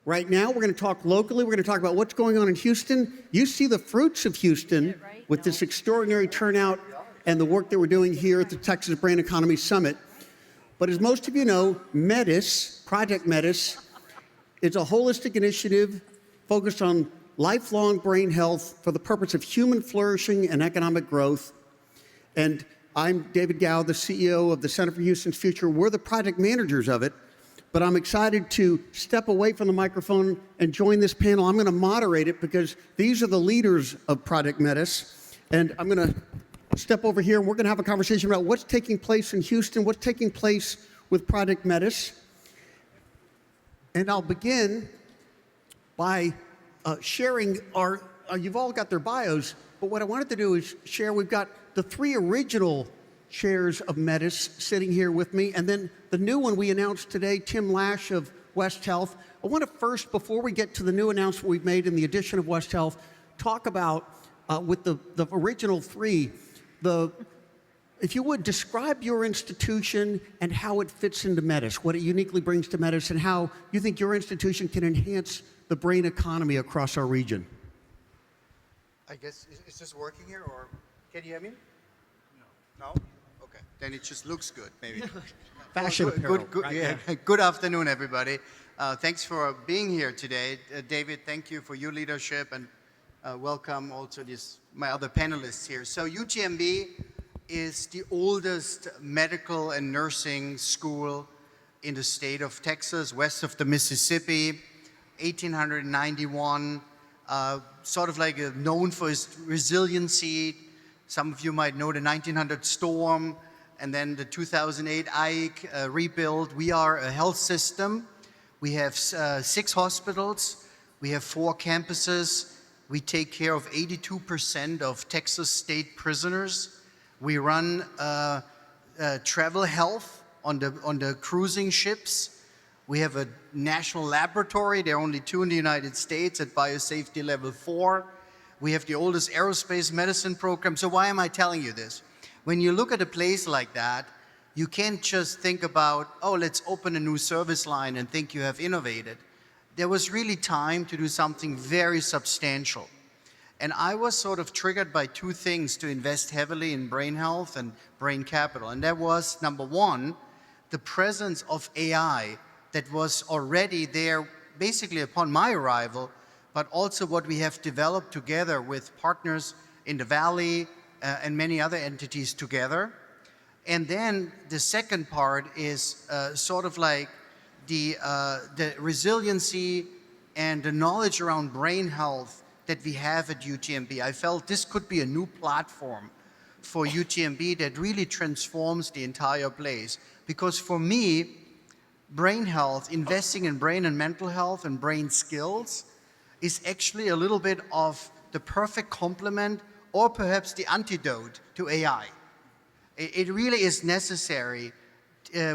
Right now, we're going to talk locally. We're going to talk about what's going on in Houston. You see the fruits of Houston with this extraordinary turnout and the work that we're doing here at the Texas Brain Economy Summit. But as most of you know, Metis, Project Metis, is a holistic initiative focused on lifelong brain health for the purpose of human flourishing and economic growth. And I'm David Gao, the CEO of the Center for Houston's Future. We're the project managers of it. But I'm excited to step away from the microphone and join this panel. I'm going to moderate it because these are the leaders of Project Metis. And I'm going to step over here and we're going to have a conversation about what's taking place in Houston, what's taking place with Project Metis. And I'll begin by sharing you've all got their bios, but what I wanted to do is share, we've got the 3 original chairs of Metis sitting here with me, and then the new one we announced today, Tim Lash of West Health. I want to first, before we get to the new announcement we've made in the addition of West Health, talk about, with the original 3, if you would, describe your institution and how it fits into Metis, what it uniquely brings to Metis, and how you think your institution can enhance the brain economy across our region. I guess, is this working here, or can you hear me? No? Okay, then it just looks good, maybe. Fashion apparel. Right? Yeah. Good afternoon, everybody. Thanks for being here today. David, thank you for your leadership, and welcome also my other panelists here. So UTMB is the oldest medical and nursing school in the state of Texas, west of the Mississippi, 1891, sort of like known for its resiliency. Some of you might know the 1900 storm and then the 2008 Ike rebuild. We are a health system. We have 6 hospitals. We have 4 campuses. We take care of 82% of Texas state prisoners. We run travel health on the cruising ships. We have a national laboratory. There are only 2 in the United States at biosafety level 4. We have the oldest aerospace medicine program. So why am I telling you this? When you look at a place like that, you can't just think about, oh, let's open a new service line and think you have innovated. There was really time to do something very substantial. And I was sort of triggered by 2 things to invest heavily in brain health and brain capital. And that was, number 1, the presence of AI that was already there basically upon my arrival, but also what we have developed together with partners in the Valley and many other entities together. And then the second part is sort of like the resiliency and the knowledge around brain health that we have at UTMB. I felt this could be a new platform for UTMB that really transforms the entire place. Because for me, brain health, investing in brain and mental health and brain skills is actually a little bit of the perfect complement or perhaps the antidote to AI. It really is necessary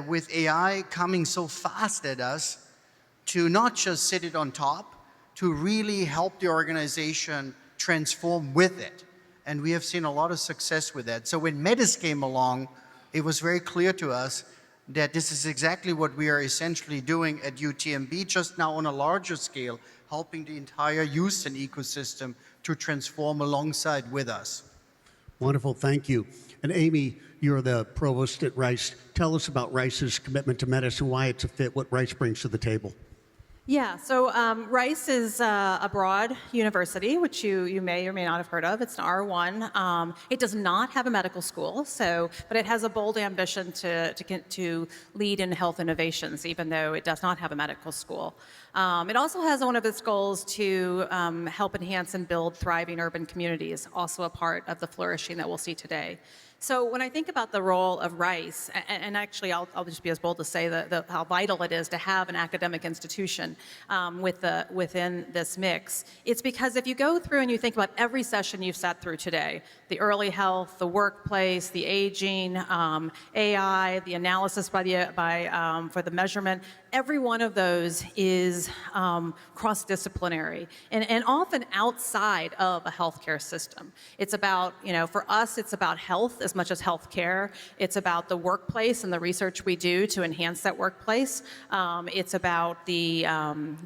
with AI coming so fast at us to not just sit it on top, to really help the organization transform with it. And we have seen a lot of success with that. So when Metis came along, it was very clear to us that this is exactly what we are essentially doing at UTMB, just now on a larger scale, helping the entire Houston ecosystem to transform alongside with us. Wonderful, thank you. And Amy, you're the provost at Rice. Tell us about Rice's commitment to Metis and why it's a fit, what Rice brings to the table. Yeah, so Rice is a broad university, which you may or may not have heard of. It's an R1. It does not have a medical school, but it has a bold ambition to lead in health innovations, even though it does not have a medical school. It also has one of its goals to help enhance and build thriving urban communities, also a part of the flourishing that we'll see today. So when I think about the role of Rice, and actually I'll just be as bold to say how vital it is to have an academic institution within this mix, it's because if you go through and you think about every session you've sat through today, the early health, the workplace, the aging, AI, the analysis for the measurement, every one of those is cross-disciplinary and often outside of a healthcare system. It's about, for us, it's about health as as much as healthcare. It's about the workplace and the research we do to enhance that workplace. It's about the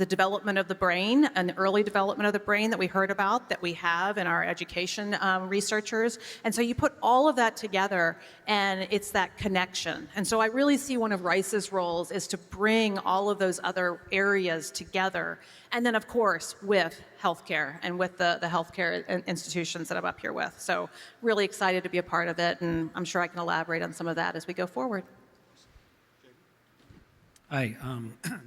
development of the brain and the early development of the brain that we heard about, that we have in our education researchers. And so you put all of that together, and it's that connection. And so I really see one of Rice's roles is to bring all of those other areas together. And then, of course, with healthcare and with the healthcare institutions that I'm up here with. So really excited to be a part of it, and I'm sure I can elaborate on some of that as we go forward. Hi,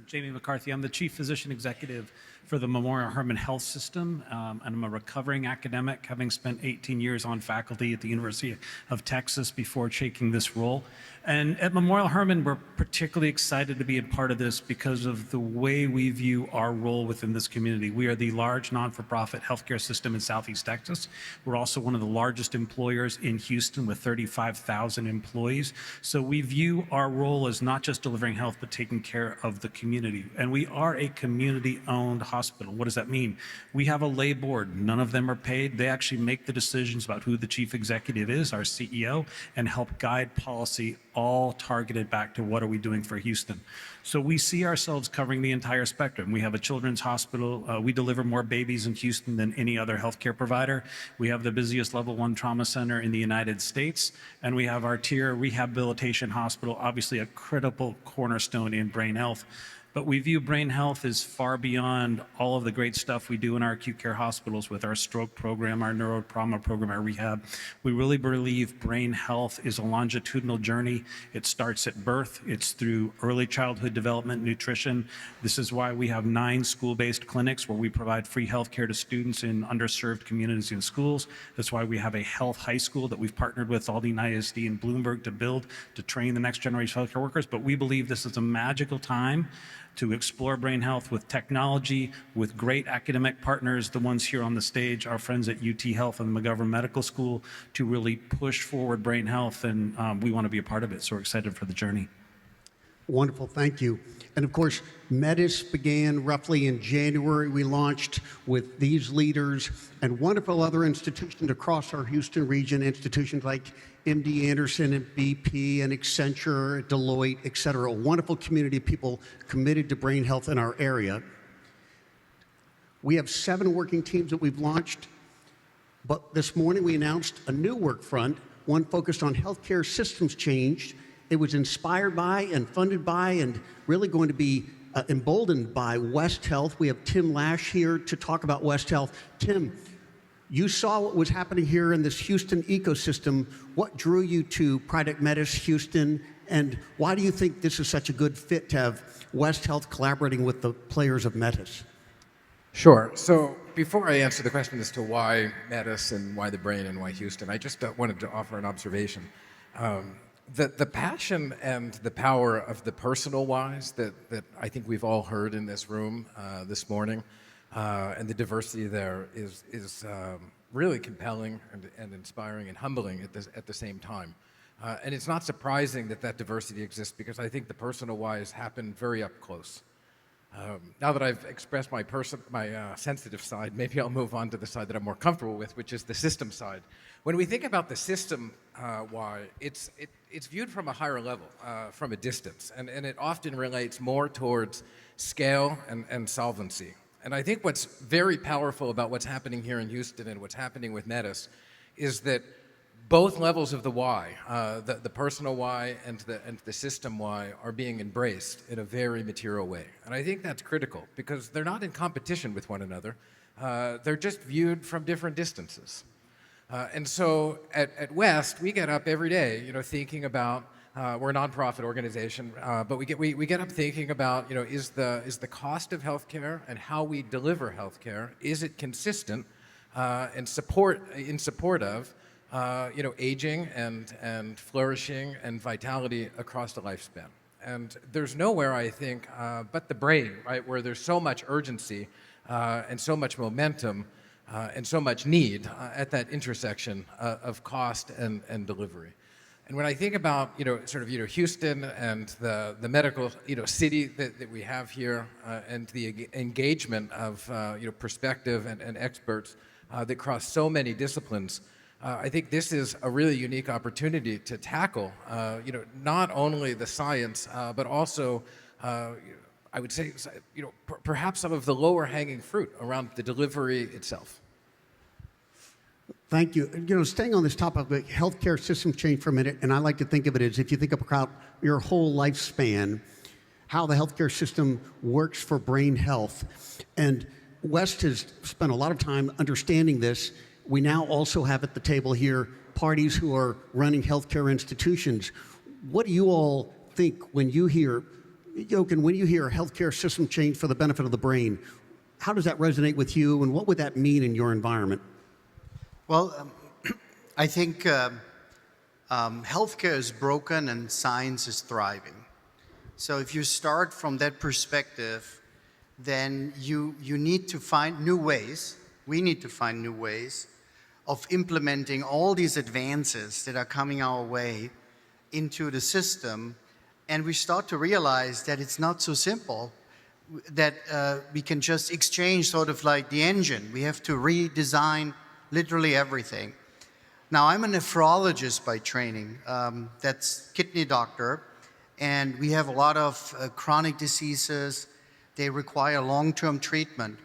Jamie McCarthy. I'm the Chief Physician Executive for the Memorial Hermann Health System, and I'm a recovering academic, having spent 18 years on faculty at the University of Texas before taking this role. And at Memorial Hermann, we're particularly excited to be a part of this because of the way we view our role within this community. We are the large non-for-profit healthcare system in Southeast Texas. We're also one of the largest employers in Houston with 35,000 employees. So we view our role as not just delivering health, but taking care of the community. And we are a community-owned hospital. What does that mean? We have a lay board. None of them are paid. They actually make the decisions about who the chief executive is, our CEO, and help guide policy, all targeted back to what are we doing for Houston. So we see ourselves covering the entire spectrum. We have a children's hospital. We deliver more babies in Houston than any other healthcare provider. We have the busiest level 1 trauma center in the United States. And we have our tier rehabilitation hospital, obviously a critical cornerstone in brain health. But we view brain health as far beyond all of the great stuff we do in our acute care hospitals with our stroke program, our neurotrauma program, our rehab. We really believe brain health is a longitudinal journey. It starts at birth. It's through early childhood development, nutrition. This is why we have 9 school-based clinics where we provide free health care to students in underserved communities and schools. That's why we have a health high school that we've partnered with Aldine ISD and Bloomberg to build to train the next generation of healthcare workers. But we believe this is a magical time to explore brain health with technology, with great academic partners, the ones here on the stage, our friends at UT Health and McGovern Medical School, to really push forward brain health, and we want to be a part of it, so we're excited for the journey. Wonderful, thank you. And of course, Metis began roughly in January. We launched with these leaders and wonderful other institutions across our Houston region, institutions like MD Anderson and BP and Accenture, Deloitte, et cetera. A wonderful community of people committed to brain health in our area. We have 7 working teams that we've launched, but this morning we announced a new work front, one focused on healthcare systems change. It was inspired by and funded by and really going to be emboldened by West Health. We have Tim Lash here to talk about West Health. Tim, you saw what was happening here in this Houston ecosystem. What drew you to Project Metis Houston, and why do you think this is such a good fit to have West Health collaborating with the players of Metis? Sure. So before I answer the question as to why Metis and why the brain and why Houston, I just wanted to offer an observation. The passion and the power of the personal whys that I think we've all heard in this room this morning, and the diversity there is really compelling and inspiring and humbling at the same time. And it's not surprising that diversity exists, because I think the personal whys happen very up close. Now that I've expressed my sensitive side, maybe I'll move on to the side that I'm more comfortable with, which is the system side. When we think about the system why, it's viewed from a higher level, from a distance, and it often relates more towards scale and solvency. And I think what's very powerful about what's happening here in Houston and what's happening with Metis is that both levels of the why, the personal why and the system why, are being embraced in a very material way. And I think that's critical, because they're not in competition with one another. They're just viewed from different distances. And so at West, we get up every day, thinking about, we're a nonprofit organization, but we get up thinking about, is the cost of healthcare and how we deliver healthcare, is it consistent in support of aging and flourishing and vitality across the lifespan. And there's nowhere, I think, but the brain, right, where there's so much urgency and so much momentum and so much need at that intersection of cost and delivery. And when I think about, Houston and the medical, city that we have here, and the engagement of, perspective and experts that cross so many disciplines, I think this is a really unique opportunity to tackle, not only the science, but also, I would say, perhaps some of the lower hanging fruit around the delivery itself. Thank you. Staying on this topic of the healthcare system change for a minute, and I like to think of it as if you think about your whole lifespan, how the healthcare system works for brain health. And West has spent a lot of time understanding this. We now also have at the table here parties who are running healthcare institutions. What do you all think when you hear, Jochen, when you hear a healthcare system change for the benefit of the brain? How does that resonate with you, and what would that mean in your environment? Well, I think healthcare is broken and science is thriving. So if you start from that perspective, then you need to find new ways, we need to find new ways of implementing all these advances that are coming our way into the system. And we start to realize that it's not so simple, that we can just exchange sort of like the engine. We have to redesign literally everything. Now, I'm a nephrologist by training. That's kidney doctor. And we have a lot of chronic diseases. They require long-term treatment.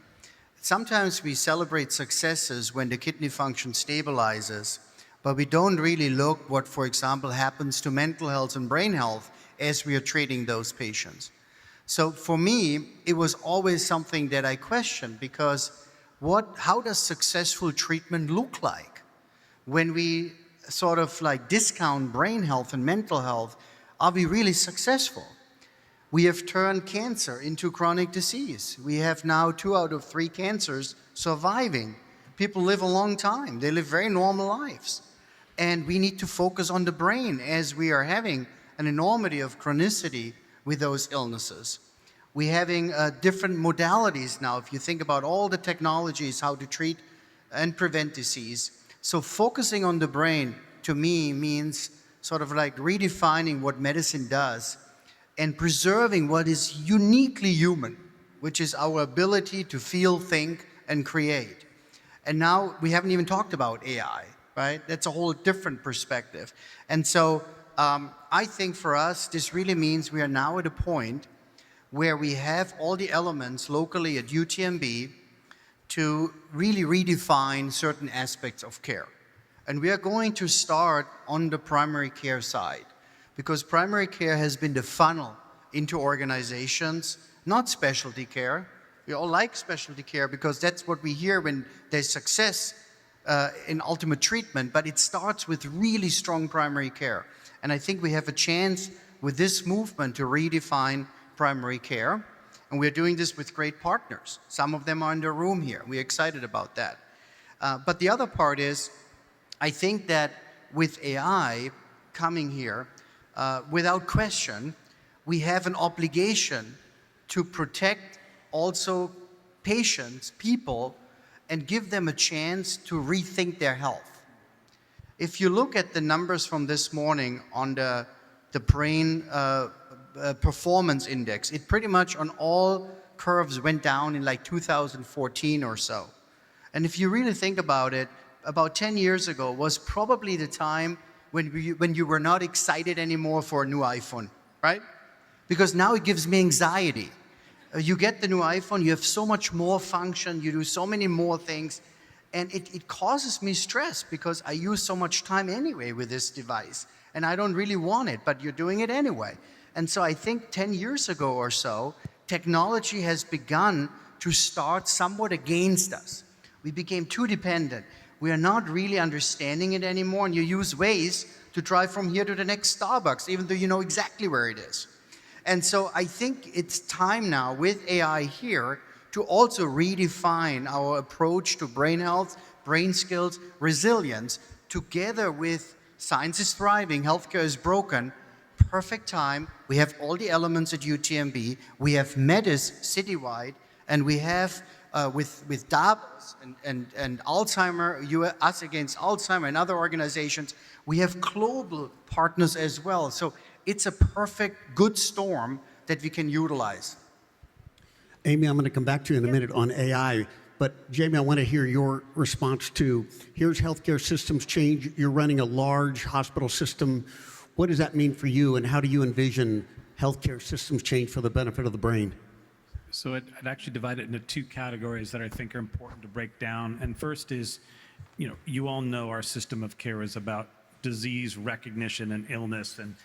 Sometimes we celebrate successes when the kidney function stabilizes, but we don't really look what, for example, happens to mental health and brain health as we are treating those patients. So for me, it was always something that I questioned, because how does successful treatment look like? When we sort of like discount brain health and mental health, are we really successful? We have turned cancer into chronic disease. We have now 2 out of 3 cancers surviving. People live a long time. They live very normal lives. And we need to focus on the brain, as we are having an enormity of chronicity with those illnesses. We're having different modalities now, if you think about all the technologies, how to treat and prevent disease. So focusing on the brain, to me, means sort of like redefining what medicine does and preserving what is uniquely human, which is our ability to feel, think, and create. And now we haven't even talked about AI, right? That's a whole different perspective. And so I think for us, this really means we are now at a point where we have all the elements locally at UTMB to really redefine certain aspects of care. And we are going to start on the primary care side, because primary care has been the funnel into organizations, not specialty care. We all like specialty care because that's what we hear when there's success in ultimate treatment, but it starts with really strong primary care. And I think we have a chance with this movement to redefine primary care, and we're doing this with great partners. Some of them are in the room here. We're excited about that. But the other part is, I think that with AI coming here, without question, we have an obligation to protect also patients, people, and give them a chance to rethink their health. If you look at the numbers from this morning on the brain performance index, it pretty much on all curves went down in like 2014 or so. And if you really think about it, about 10 years ago was probably the time when you were not excited anymore for a new iPhone, right? Because now it gives me anxiety. You get the new iPhone, you have so much more function, you do so many more things, and it causes me stress because I use so much time anyway with this device, and I don't really want it, but you're doing it anyway. And so I think 10 years ago or so, technology has begun to start somewhat against us. We became too dependent. We are not really understanding it anymore, and you use Waze to drive from here to the next Starbucks, even though you know exactly where it is. And so I think it's time now with AI here to also redefine our approach to brain health, brain skills, resilience, together with science is thriving, healthcare is broken. Perfect time. We have all the elements at UTMB. We have Metis citywide, and we have with Davos and Alzheimer, Us Against Alzheimer and other organizations, we have global partners as well. So it's a perfect, good storm that we can utilize. Amy, I'm going to come back to you in a minute on AI, But Jamie, I want to hear your response to, here's healthcare systems change. You're running a large hospital system. What does that mean for you, and how do you envision healthcare systems change for the benefit of the brain? So I'd actually divide it into two categories that I think are important to break down. And first is, you all know our system of care is about disease recognition and illness. And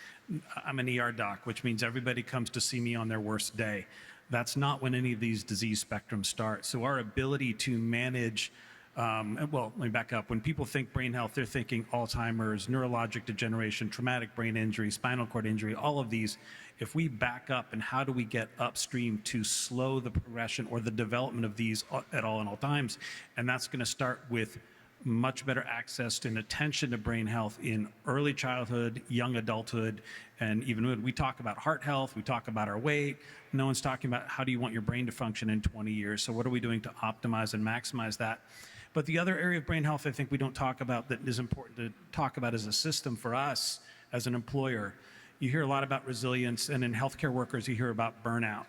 I'm an ER doc, which means everybody comes to see me on their worst day. That's not when any of these disease spectrums start. So our ability to manage, well, let me back up. When people think brain health, they're thinking Alzheimer's, neurologic degeneration, traumatic brain injury, spinal cord injury, all of these. If we back up, and how do we get upstream to slow the progression or the development of these at all and all times? And that's going to start with much better access to and attention to brain health in early childhood, young adulthood, and even when we talk about heart health, we talk about our weight. No one's talking about how do you want your brain to function in 20 years. So what are we doing to optimize and maximize that? But the other area of brain health I think we don't talk about that is important to talk about as a system for us as an employer. You hear a lot about resilience, and in healthcare workers, you hear about burnout.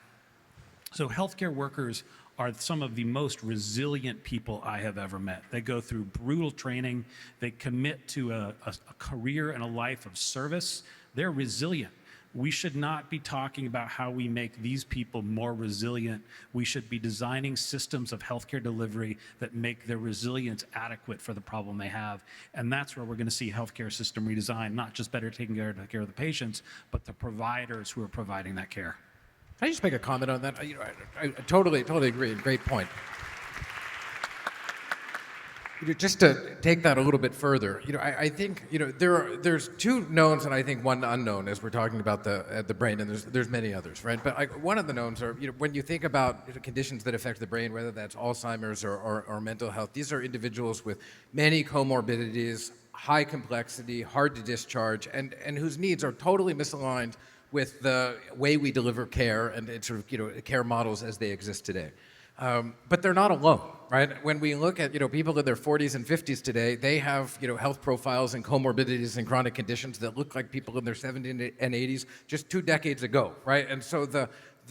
So healthcare workers are some of the most resilient people I have ever met. They go through brutal training. They commit to a career and a life of service. They're resilient. We should not be talking about how we make these people more resilient. We should be designing systems of healthcare delivery that make their resilience adequate for the problem they have. And that's where we're going to see healthcare system redesign, not just better taking care of the patients, but the providers who are providing that care. Can I just make a comment on that? I totally agree. Great point. Just to take that a little bit further, I think there's two knowns and I think one unknown as we're talking about the brain, and there's many others, right? But one of the knowns are when you think about conditions that affect the brain, whether that's Alzheimer's or mental health, these are individuals with many comorbidities, high complexity, hard to discharge, and whose needs are totally misaligned with the way we deliver care and care models as they exist today. But they're not alone, right? When we look at people in their 40s and 50s today, they have health profiles and comorbidities and chronic conditions that look like people in their 70s and 80s just 2 decades ago, right? And so the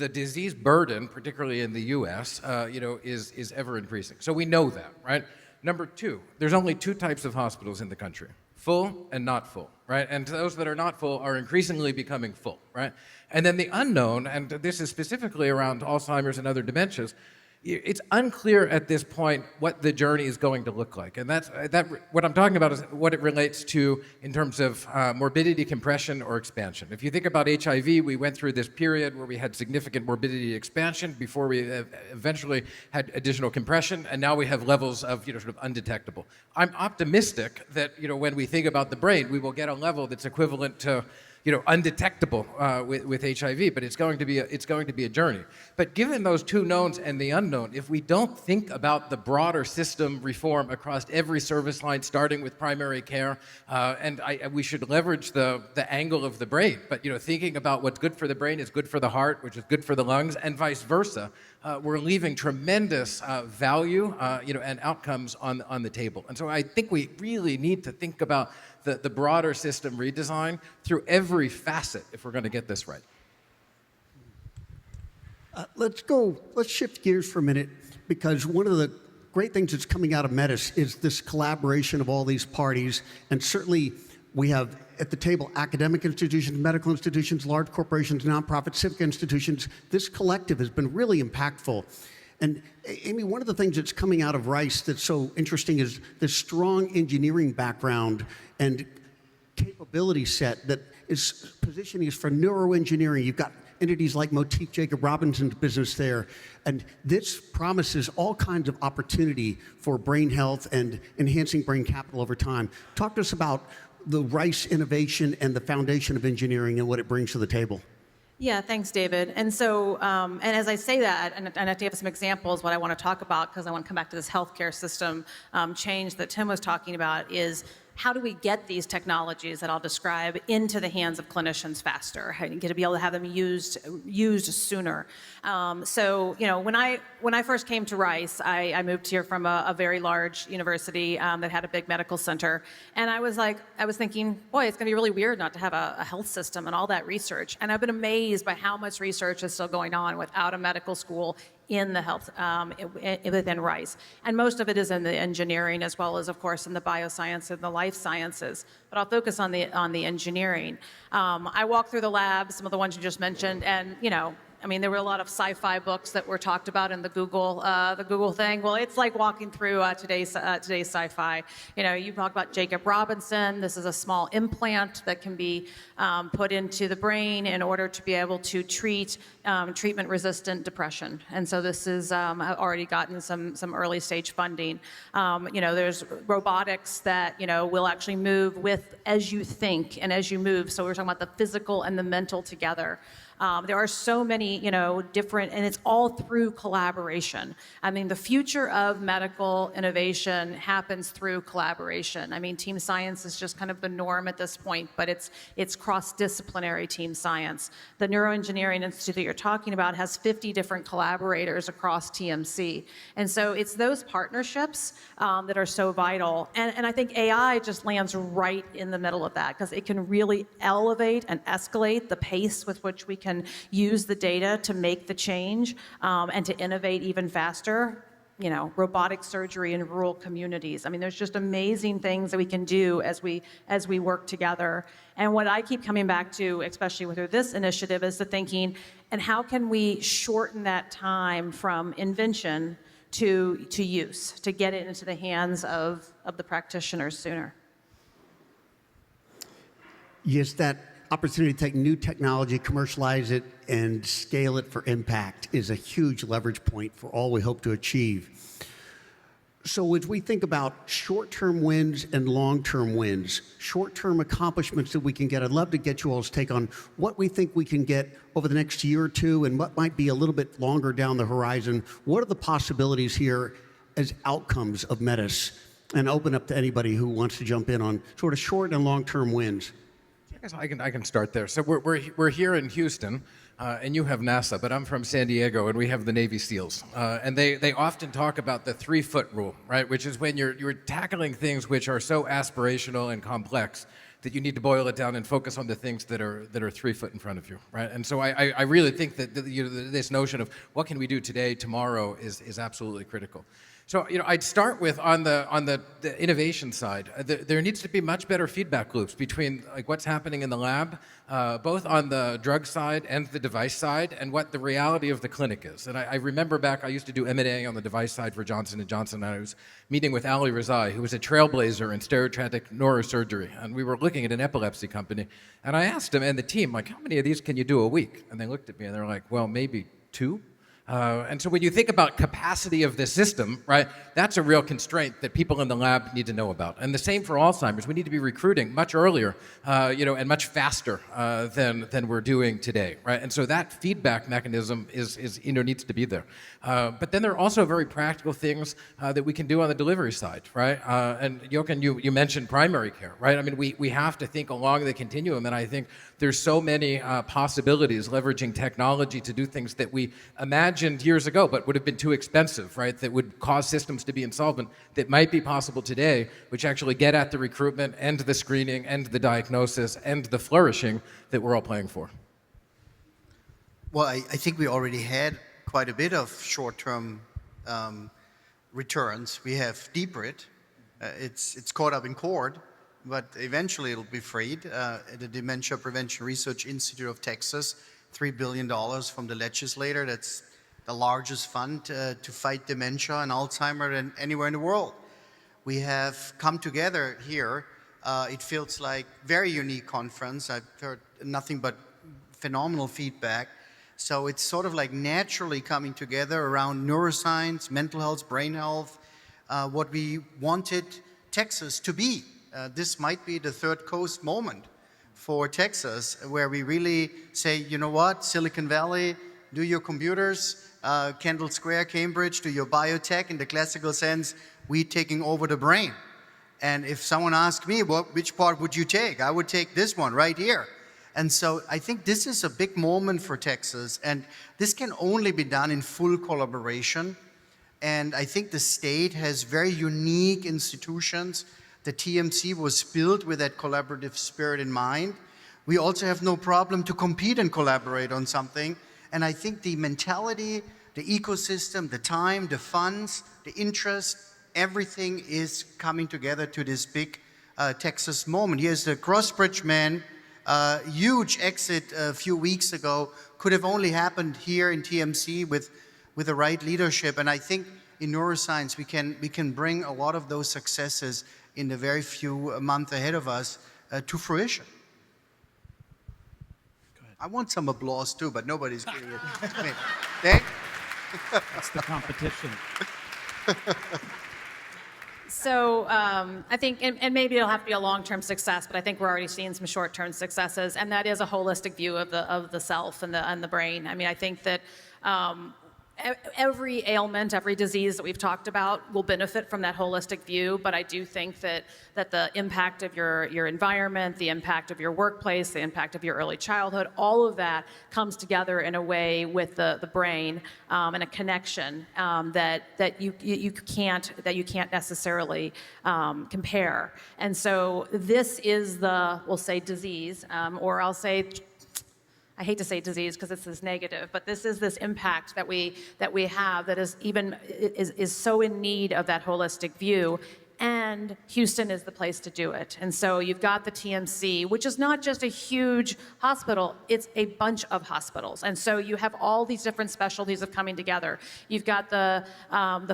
disease burden, particularly in the U.S., is ever increasing. So we know that, right? Number two, there's only 2 types of hospitals in the country: full and not full, right? And those that are not full are increasingly becoming full, right? And then the unknown, and this is specifically around Alzheimer's and other dementias, it's unclear at this point what the journey is going to look like. And what I'm talking about is what it relates to in terms of morbidity compression or expansion. If you think about HIV, we went through this period where we had significant morbidity expansion before we eventually had additional compression, and now we have levels of sort of undetectable. I'm optimistic that when we think about the brain, we will get a level that's equivalent to undetectable with HIV, but it's going to be a journey. But given those 2 knowns and the unknown, if we don't think about the broader system reform across every service line, starting with primary care, and we should leverage the angle of the brain. But thinking about what's good for the brain is good for the heart, which is good for the lungs, and vice versa. We're leaving tremendous value, and outcomes on the table. And so I think we really need to think about the broader system redesign through every facet if we're going to get this right. Let's shift gears for a minute, because one of the great things that's coming out of Metis is this collaboration of all these parties. And certainly we have at the table academic institutions, medical institutions, large corporations, nonprofits, civic institutions. This collective has been really impactful. And Amy, one of the things that's coming out of Rice that's so interesting is the strong engineering background and capability set that is positioning us for neuroengineering. You've got entities like Metis, Jacob Robinson's business there. And this promises all kinds of opportunity for brain health and enhancing brain capital over time. Talk to us about the Rice innovation and the foundation of engineering and what it brings to the table. Yeah, thanks, David. And so, and as I say that, and I have to give some examples, what I want to talk about, because I want to come back to this healthcare system change that Tim was talking about, is how do we get these technologies that I'll describe into the hands of clinicians faster? How do you get to be able to have them used sooner? So, when I first came to Rice, I moved here from a very large university that had a big medical center, and I was thinking, boy, it's going to be really weird not to have a health system and all that research. And I've been amazed by how much research is still going on without a medical school in the health within Rice, and most of it is in the engineering as well as, of course, in the bioscience and the life sciences. But I'll focus on the engineering. I walked through the labs, some of the ones you just mentioned, and I mean, there were a lot of sci-fi books that were talked about in the Google thing. Well, it's like walking through today's sci-fi. You talk about Jacob Robinson. This is a small implant that can be put into the brain in order to be able to treat treatment-resistant depression. And so this is already gotten some early-stage funding. There's robotics that will actually move with as you think and as you move. So we're talking about the physical and the mental together. There are so many, different, and it's all through collaboration. I mean, the future of medical innovation happens through collaboration. I mean, team science is just kind of the norm at this point, but it's cross-disciplinary team science. The Neuroengineering Institute that you're talking about has 50 different collaborators across TMC. And so it's those partnerships that are so vital. And I think AI just lands right in the middle of that, because it can really elevate and escalate the pace with which we can use the data to make the change and to innovate even faster. Robotic surgery in rural communities. I mean, there's just amazing things that we can do as we work together. And what I keep coming back to, especially with this initiative, is the thinking, and how can we shorten that time from invention to use, to get it into the hands of the practitioners sooner? Yes, that opportunity to take new technology, commercialize it, and scale it for impact is a huge leverage point for all we hope to achieve. So as we think about short-term wins and long-term wins, short-term accomplishments that we can get, I'd love to get you all's take on what we think we can get over the next year or two and what might be a little bit longer down the horizon. What are the possibilities here as outcomes of Metis? And open up to anybody who wants to jump in on sort of short and long-term wins. I can start there. So we're here in Houston, and you have NASA, but I'm from San Diego, and we have the Navy SEALs. And they often talk about the 3-foot rule, right? Which is when you're tackling things which are so aspirational and complex that you need to boil it down and focus on the things that are 3 foot in front of you, right? And so I really think that this notion of what can we do today, tomorrow, is absolutely critical. So I'd start with on the innovation side. There needs to be much better feedback loops between what's happening in the lab, both on the drug side and the device side, and what the reality of the clinic is. And I remember back, I used to do M&A on the device side for Johnson & Johnson, and I was meeting with Ali Rezai, who was a trailblazer in stereotractic neurosurgery, and we were looking at an epilepsy company. And I asked him and the team, how many of these can you do a week? And they looked at me and they were like, well, maybe 2. And so when you think about capacity of the system, right, that's a real constraint that people in the lab need to know about. And the same for Alzheimer's. We need to be recruiting much earlier, and much faster than we're doing today, right? And so that feedback mechanism is needs to be there. But then there are also very practical things that we can do on the delivery side, right? And Jochen, you mentioned primary care, right? I mean, we have to think along the continuum, and I think there's so many possibilities leveraging technology to do things that we imagined years ago but would have been too expensive, right? That would cause systems to be insolvent, that might be possible today, which actually get at the recruitment and the screening and the diagnosis and the flourishing that we're all playing for. Well, I think we already had quite a bit of short-term returns. We have DBRIT. It's caught up in court, but eventually it'll be freed. The Dementia Prevention Research Institute of Texas, $3 billion from the legislator. That's the largest fund to fight dementia and Alzheimer than anywhere in the world. We have come together here. It feels like very unique conference. I've heard nothing but phenomenal feedback. So it's sort of like naturally coming together around neuroscience, mental health, brain health, what we wanted Texas to be. This might be the third coast moment for Texas, where we really say, you know what, Silicon Valley, do your computers, Kendall Square, Cambridge, do your biotech. In the classical sense, we taking over the brain. And if someone asked me, which part would you take? I would take this one right here. And so I think this is a big moment for Texas, and this can only be done in full collaboration. And I think the state has very unique institutions. The TMC was built with that collaborative spirit in mind. We also have no problem to compete and collaborate on something. And I think the mentality the ecosystem, the time, the funds, the interest, everything is coming together to this big Texas moment. Here's the Crossbridge man, huge exit a few weeks ago, could have only happened here in TMC with the right leadership. And I think in neuroscience, we can bring a lot of those successes in the very few months ahead of us to fruition. I want some applause too, but nobody's giving it. That's the competition. So I think, and maybe it'll have to be a long-term success, but I think we're already seeing some short-term successes, and that is a holistic view of the self and the brain. I mean, I think that every ailment, every disease that we've talked about will benefit from that holistic view, but I do think that the impact of your environment, the impact of your workplace, the impact of your early childhood, all of that comes together in a way with the brain and a connection that you can't necessarily compare. And so this is we'll say disease, or I'll say, I hate to say disease because this is negative, but this is this impact that we have that is so in need of that holistic view. And Houston is the place to do it. And so you've got the TMC, which is not just a huge hospital, it's a bunch of hospitals. And so you have all these different specialties of coming together. You've got the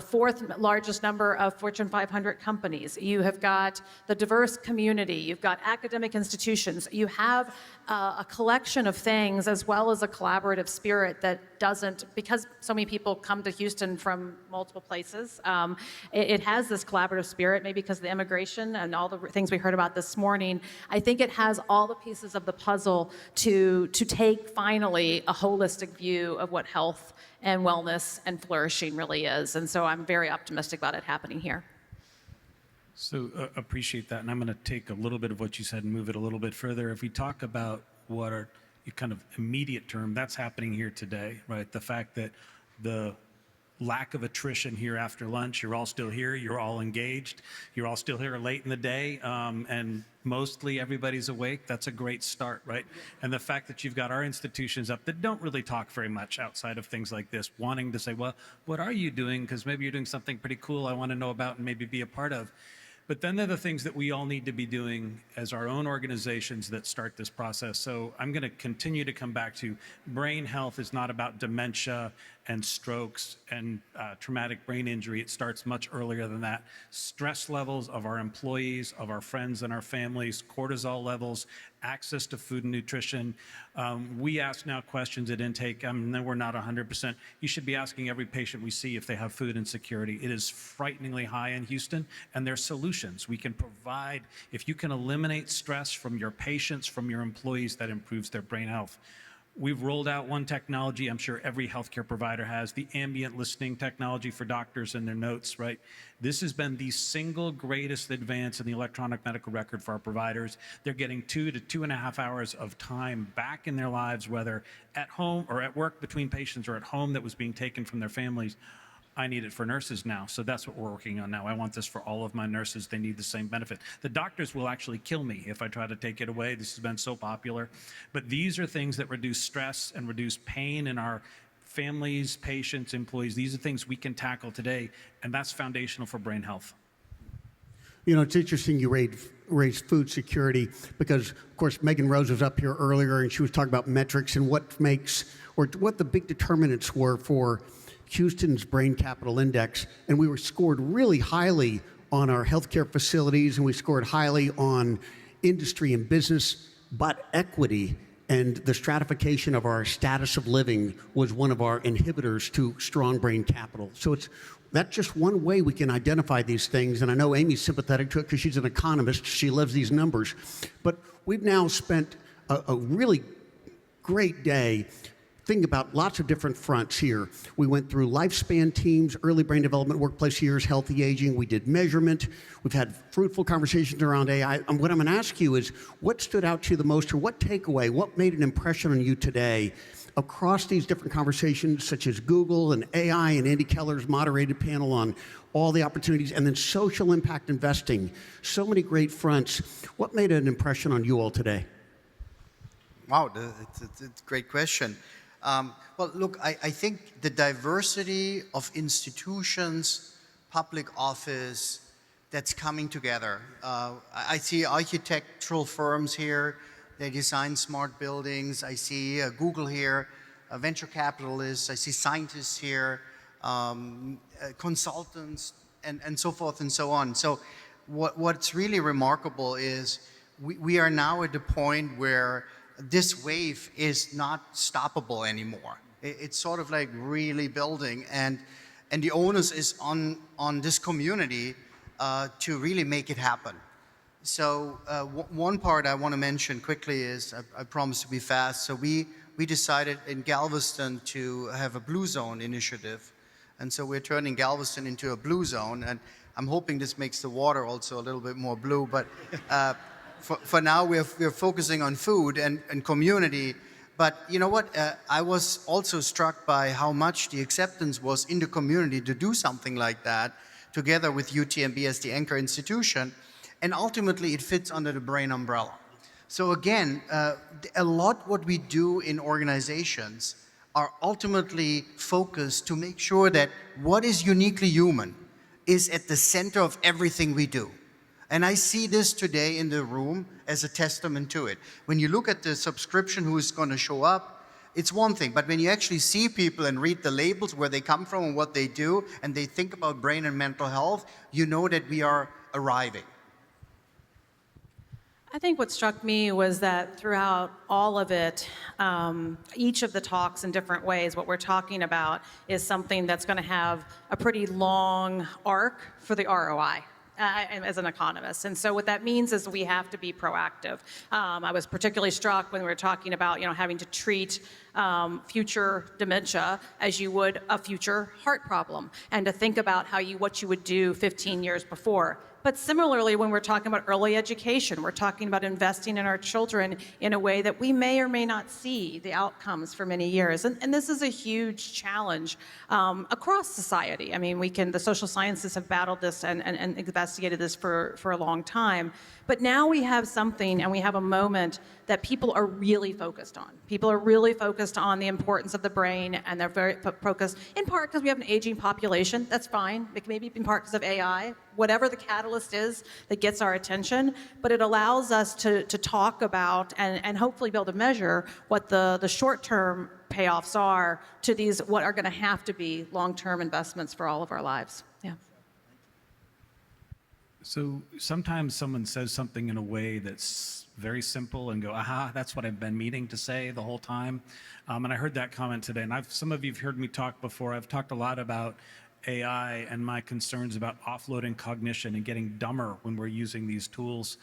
fourth largest number of Fortune 500 companies. You have got the diverse community. You've got academic institutions. You have a collection of things as well as a collaborative spirit that doesn't, because so many people come to Houston from multiple places, it has this collaborative spirit, maybe because of the immigration and all the things we heard about this morning. I think it has all the pieces of the puzzle to take finally a holistic view of what health and wellness and flourishing really is. And so I'm very optimistic about it happening here. So appreciate that, and I'm going to take a little bit of what you said and move it a little bit further. If we talk about what are kind of immediate term, that's happening here today, right? The fact that the lack of attrition here after lunch, you're all still here, you're all engaged, you're all still here late in the day, and mostly everybody's awake, that's a great start, right? And the fact that you've got our institutions up that don't really talk very much outside of things like this, wanting to say, well, what are you doing? Because maybe you're doing something pretty cool I want to know about and maybe be a part of. But then there are the things that we all need to be doing as our own organizations that start this process. So I'm going to continue to come back to brain health is not about dementia and strokes and traumatic brain injury. It starts much earlier than that. Stress levels of our employees, of our friends and our families, cortisol levels, access to food and nutrition. We ask now questions at intake. No, we're not 100%. You should be asking every patient we see if they have food insecurity. It is frighteningly high in Houston, and there's solutions. We can provide, if you can eliminate stress from your patients, from your employees, that improves their brain health. We've rolled out one technology I'm sure every healthcare provider has, the ambient listening technology for doctors and their notes, right? This has been the single greatest advance in the electronic medical record for our providers. They're getting 2 to 2.5 hours of time back in their lives, whether at home or at work between patients or at home that was being taken from their families. I need it for nurses now, so that's what we're working on now. I want this for all of my nurses. They need the same benefit. The doctors will actually kill me if I try to take it away. This has been so popular. But these are things that reduce stress and reduce pain in our families, patients, employees. These are things we can tackle today, and that's foundational for brain health. You know, it's interesting you raised food security because, of course, Megan Rose was up here earlier and she was talking about metrics and what makes, or what the big determinants were for Houston's Brain Capital Index, and we were scored really highly on our healthcare facilities, and we scored highly on industry and business, but equity and the stratification of our status of living was one of our inhibitors to strong brain capital. So that's just one way we can identify these things, and I know Amy's sympathetic to it because she's an economist. She loves these numbers. But we've now spent a really great day thinking about lots of different fronts here. We went through lifespan teams, early brain development, workplace years, healthy aging. We did measurement. We've had fruitful conversations around AI. And what I'm going to ask you is, what stood out to you the most, or what takeaway, what made an impression on you today across these different conversations, such as Google and AI and Andy Keller's moderated panel on all the opportunities, and then social impact investing, so many great fronts. What made an impression on you all today? Wow, it's a great question. Well, look, I think the diversity of institutions, public office, that's coming together. I see architectural firms here. They design smart buildings. I see Google here, venture capitalists. I see scientists here, consultants, and so forth and so on. So what's really remarkable is we are now at the point where this wave is not stoppable anymore. It's sort of like really building, and the onus is on this community to really make it happen. So one part I want to mention quickly is, I promise to be fast, so we decided in Galveston to have a Blue Zone initiative. And so we're turning Galveston into a blue zone, and I'm hoping this makes the water also a little bit more blue, but for now we're focusing on food and community. But you know what, I was also struck by how much the acceptance was in the community to do something like that, together with UTMB as the anchor institution, and ultimately it fits under the BRAIN umbrella. So again, a lot what we do in organizations are ultimately focused to make sure that what is uniquely human is at the center of everything we do. And I see this today in the room as a testament to it. When you look at the subscription, who is going to show up, it's one thing, but when you actually see people and read the labels, where they come from and what they do, and they think about brain and mental health, you know that we are arriving. I think what struck me was that throughout all of it, each of the talks in different ways, what we're talking about is something that's going to have a pretty long arc for the ROI. As an economist. And so what that means is we have to be proactive. I was particularly struck when we were talking about, having to treat future dementia as you would a future heart problem, and to think about what you would do 15 years before. But similarly, when we're talking about early education, we're talking about investing in our children in a way that we may or may not see the outcomes for many years. And this is a huge challenge across society. I mean, the social sciences have battled this and investigated this for a long time. But now we have something, and we have a moment that people are really focused on. People are really focused on the importance of the brain, and they're very focused, in part because we have an aging population. That's fine. It may be in part because of AI. Whatever the catalyst is that gets our attention, but it allows us to talk about and hopefully be able to measure what the short-term payoffs are to these, what are going to have to be long-term investments for all of our lives. Yeah. So sometimes someone says something in a way that's very simple and go, aha, that's what I've been meaning to say the whole time. And I heard that comment today. And some of you have heard me talk before. I've talked a lot about AI and my concerns about offloading cognition and getting dumber when we're using these tools,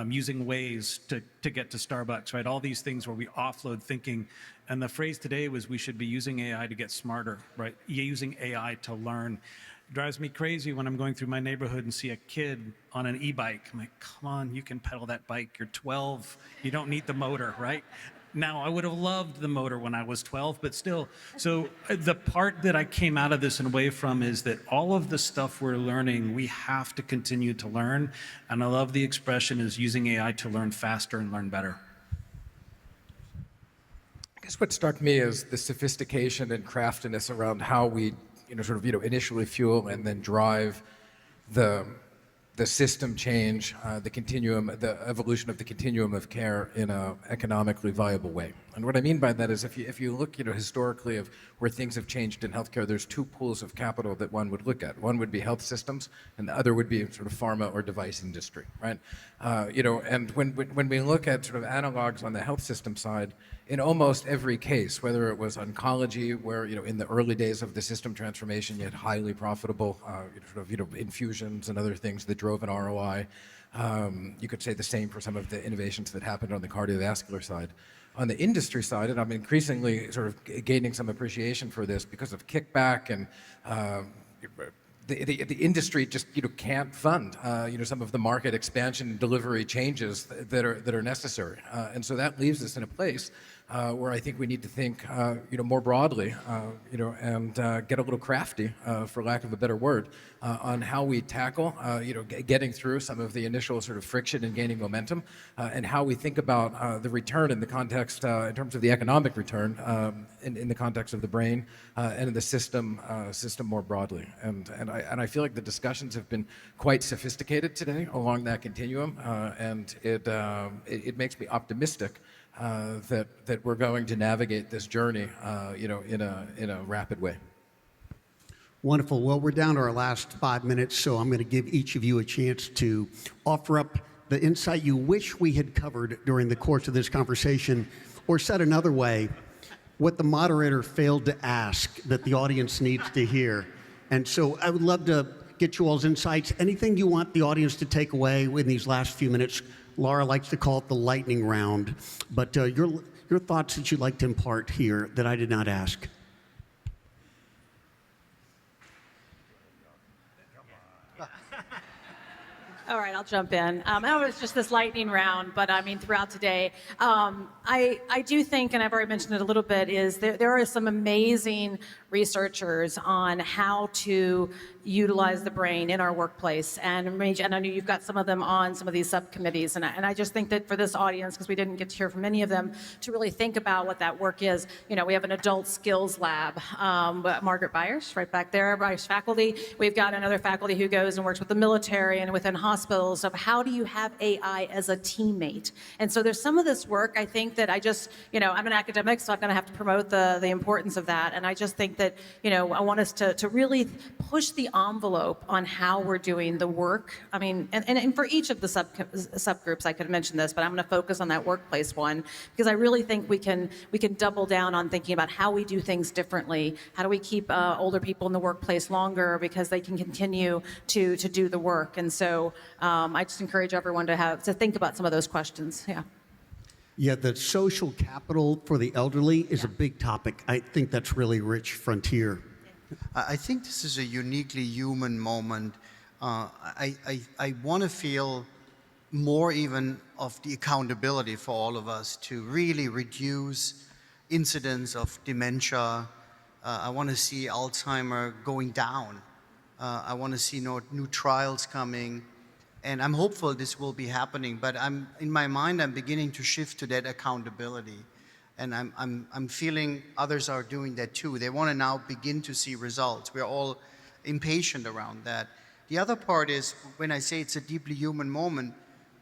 using ways to get to Starbucks, right? All these things where we offload thinking. And the phrase today was we should be using AI to get smarter, right? Using AI to learn. It drives me crazy when I'm going through my neighborhood and see a kid on an e-bike. I'm like, come on, you can pedal that bike. You're 12. You don't need the motor, right? Now, I would have loved the motor when I was 12, but still. So the part that I came out of this and away from is that all of the stuff we're learning, we have to continue to learn. And I love the expression is using AI to learn faster and learn better. I guess what struck me is the sophistication and craftiness around how we initially fuel and then drive the system change, the continuum, the evolution of the continuum of care in an economically viable way. And what I mean by that is if you look historically of where things have changed in healthcare, there's two pools of capital that one would look at. One would be health systems, and the other would be sort of pharma or device industry, right? And when we look at sort of analogs on the health system side, in almost every case, whether it was oncology, where in the early days of the system transformation, you had highly profitable infusions and other things that drove an ROI. You could say the same for some of the innovations that happened on the cardiovascular side. On the industry side, and I'm increasingly sort of gaining some appreciation for this because of kickback and the industry just can't fund some of the market expansion and delivery changes that are necessary, and so that leaves us in a place where I think we need to think, more broadly, and get a little crafty, for lack of a better word, on how we tackle, getting through some of the initial sort of friction and gaining momentum, and how we think about the return in the context, in terms of the economic return, in the context of the brain and in the system more broadly. And I feel like the discussions have been quite sophisticated today along that continuum, and it makes me optimistic that we're going to navigate this journey, in a rapid way. Wonderful. Well, we're down to our last 5 minutes, so I'm going to give each of you a chance to offer up the insight you wish we had covered during the course of this conversation, or said another way, what the moderator failed to ask that the audience needs to hear. And so I would love to get you all's insights. Anything you want the audience to take away in these last few minutes? Laura likes to call it the lightning round, but your thoughts that you'd like to impart here that I did not ask. All right, I'll jump in. I know it's just this lightning round, but I mean, throughout today, I do think, and I've already mentioned it a little bit, is there are some amazing researchers on how to utilize the brain in our workplace. And I know you've got some of them on some of these subcommittees. And I just think that for this audience, because we didn't get to hear from many of them, to really think about what that work is. We have an adult skills lab. Margaret Byers, right back there, Byers faculty. We've got another faculty who goes and works with the military and within hospitals of how do you have AI as a teammate. And so there's some of this work, I think, that I'm an academic, so I'm going to have to promote the importance of that. And I just think that, I want us to really push the envelope on how we're doing the work. I mean, and for each of the subgroups, I could mention this, but I'm going to focus on that workplace one because I really think we can double down on thinking about how we do things differently. How do we keep older people in the workplace longer because they can continue to do the work? And so I just encourage everyone to think about some of those questions. Yeah. Yeah, the social capital for the elderly is a big topic. I think that's really rich frontier. I think this is a uniquely human moment. I want to feel more even of the accountability for all of us to really reduce incidence of dementia. I want to see Alzheimer going down. I want to see new trials coming. And I'm hopeful this will be happening, but in my mind, I'm beginning to shift to that accountability. And I'm feeling others are doing that too. They want to now begin to see results. We're all impatient around that. The other part is, when I say it's a deeply human moment,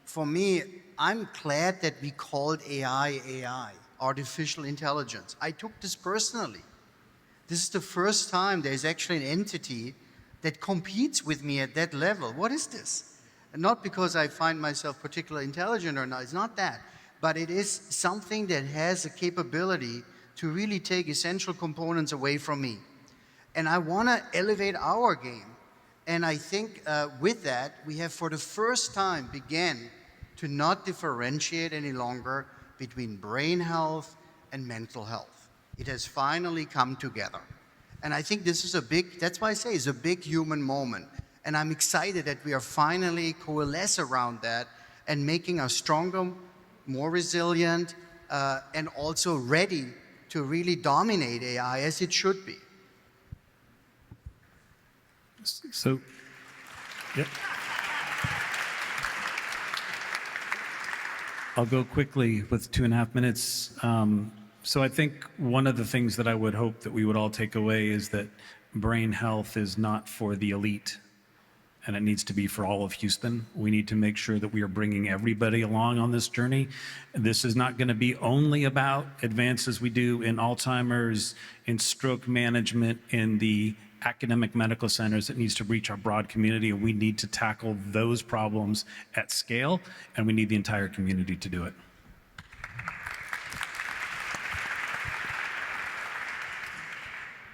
for me, I'm glad that we called AI, artificial intelligence. I took this personally. This is the first time there's actually an entity that competes with me at that level. What is this? And not because I find myself particularly intelligent or not, it's not that. But it is something that has a capability to really take essential components away from me. And I want to elevate our game. And I think with that, we have for the first time began to not differentiate any longer between brain health and mental health. It has finally come together. And I think this is that's why I say it's a big human moment. And I'm excited that we are finally coalesce around that and making us stronger, more resilient, and also ready to really dominate AI as it should be. So, yep. I'll go quickly with 2.5 minutes. So I think one of the things that I would hope that we would all take away is that brain health is not for the elite, and it needs to be for all of Houston. We need to make sure that we are bringing everybody along on this journey. This is not going to be only about advances we do in Alzheimer's, in stroke management, in the academic medical centers. It needs to reach our broad community, and we need to tackle those problems at scale, and we need the entire community to do it.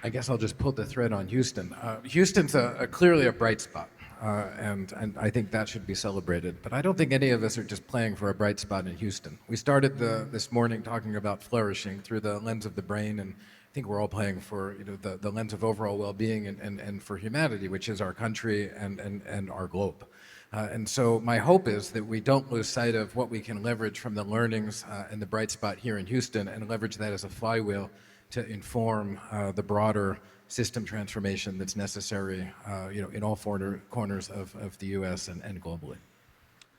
I guess I'll just pull the thread on Houston. Houston's clearly a bright spot. And I think that should be celebrated. But I don't think any of us are just playing for a bright spot in Houston. We started this morning talking about flourishing through the lens of the brain, and I think we're all playing for the lens of overall well-being and for humanity, which is our country and our globe. And so my hope is that we don't lose sight of what we can leverage from the learnings and the bright spot here in Houston and leverage that as a flywheel to inform the broader system transformation that's necessary in all four corners of the U.S. and globally.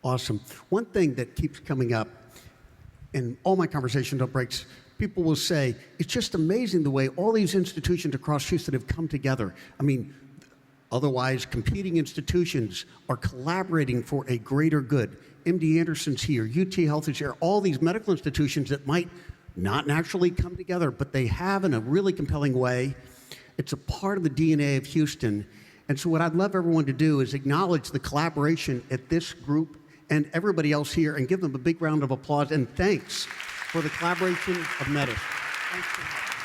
Awesome. One thing that keeps coming up in all my conversations on breaks, people will say, it's just amazing the way all these institutions across Houston have come together. I mean, otherwise competing institutions are collaborating for a greater good. MD Anderson's here, UT Health is here, all these medical institutions that might not naturally come together, but they have in a really compelling way. It's a part of the DNA of Houston. And so what I'd love everyone to do is acknowledge the collaboration at this group and everybody else here and give them a big round of applause and thanks for the collaboration of Metis. Thanks so much.